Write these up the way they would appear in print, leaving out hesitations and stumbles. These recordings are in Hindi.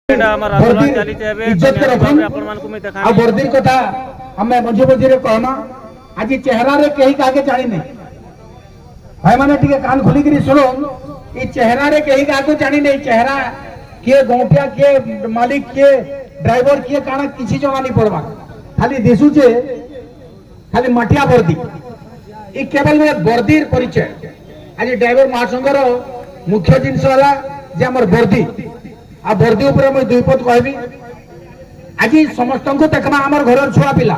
इज्जत आ वर्दी कथा हमें मझे मझे कहना आज चेहरा रे कहीं काके जानी नहीं भाई माने टिके कान खोली करी सुनो ई चेहरा रे कहीं काको जानी नहीं चेहरा के गौटिया के मालिक के ड्राइवर के काना किसी जमा नहीं पड़वा खाली दिसु जे खाली मटिया वर्दी ई केवल में वर्दीर परिचय आज ड्राइवर महासंघर मुख्य जिनस वाला जे हमर वर्दी आ वर्दी ऊपर मैं दुई पद कहबी आज समस्त को देखमा हमर घर छुआ पिला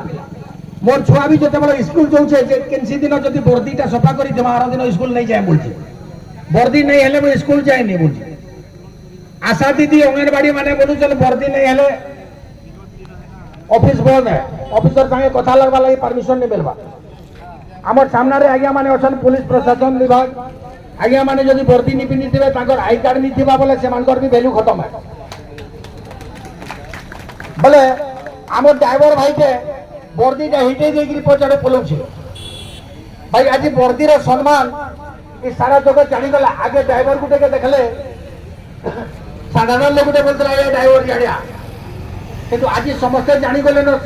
मोर छुआ भी जते बड़ स्कूल जाउछे जे केनसी दिन जदी वर्दीटा सफा करी देमा आर दिन स्कूल नहीं जाए बोलछी वर्दी नहीं हेले मैं स्कूल जाए नहीं बोलछी आशा दीदी अंगनवाड़ी माने बोलु चल वर्दी नहीं हेले ऑफिस बंद है ऑफिसर संगे कथा लगवा लागि परमिशन नहीं मिलबा हमर सामने रे आज्ञा माने अछन पुलिस प्रशासन विभाग आज्ञा माने जदी वर्दी नहीं पिनी थिबे ताकर आई कार्ड नहीं थिबा बोले से मानकर भी वैल्यू खत्म है बोले हमर ड्राइवर भाई के वर्दी टा हिटे देगिरी पछाड़े पलौछि भाई आज वर्दी रो सम्मान ई सारा जगत जानि गला आगे ड्राइवर गुटे के देखले साधारण लोग गुटे बोलतला ए ड्राइवर जानिया किंतु आज समस्त जानि गले न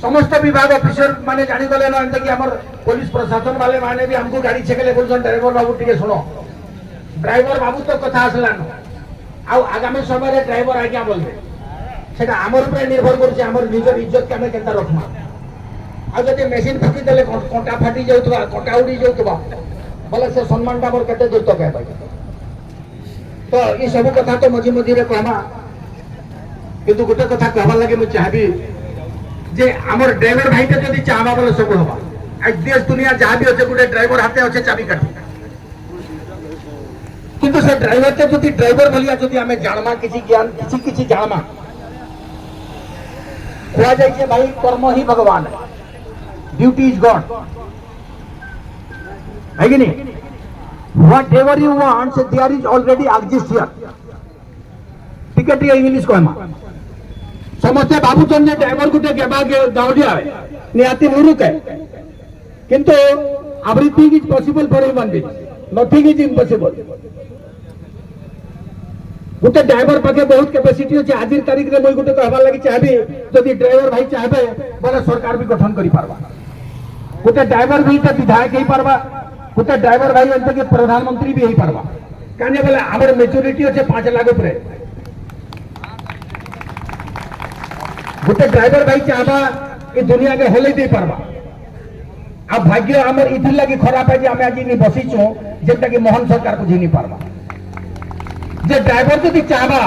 समस्त विभाग ऑफिसर माने जानि गले न कि हमर पुलिस प्रशासन वाले माने भी हमको गाड़ी छेकले बोलछन ड्राइवर बाबू टिके सुनो ड्राइवर बाबू तो कथा आसलान आ आगामी समय रे ड्राइवर आज्ञा बोलबे सेटा हमर ऊपर निर्भर करछे हमर निजर इज्जत के हमें केनता रखमा आ जदि मशीन फकी देले कोंटा फाटी जाउतबा कोंटा उडी जाउतबा बोले से सम्मानटा मोर केते दूर तक है भाई तो ई सब कथा तो मझी मझी रे कहमा किंतु गोटे कथा कहबा लागे मैं चाहबी जे हमर ड्राइवर भाई के जदि चाहबा बोले सब होबा आज देश दुनिया जहां भी होचे गोटे ड्राइवर हाथे होचे चाबी काठी किंतु से ड्राइवर के जदि ड्राइवर भलिया जदि हमें जानमा किसी ज्ञान किसी जानमा हुआ जाइए भाई कर्म ही भगवान है ड्यूटी इज गॉड है कि नहीं व्हाट एवर यू वांट से there is already exist here ticket ये इंग्लिश कहमा समस्ते बाबूचंद ने ड्राइवर गुटे गेबा के दाउडिया है नियाती मुरुक है किंतु everything is possible for human being nothing is impossible गोटे ड्राइवर पाखे बहुत कैपेसिटी अच्छे आज तारीख में गोटे कहबार लगी चाहबी जदि ड्राइवर भाई चाहबे बोले सरकार भी गठन करि पारबा गोटे ड्राइवर भी विधायक ही पारबा गोटे ड्राइवर भाई अंत के प्रधानमंत्री भी ही पारबा काने बोले हमर मैच्योरिटी अच्छे 5 लाख ऊपर गोटे ड्राइवर भाई चाहबा ये दुनिया के होले दे पारबा आ भाग्य हमर इथि लगी खराब है जे हमें आज नहीं बसिचो जेटा कि मोहन सरकार को झिनी पारबा जे ड्राइवर जदि चाहबा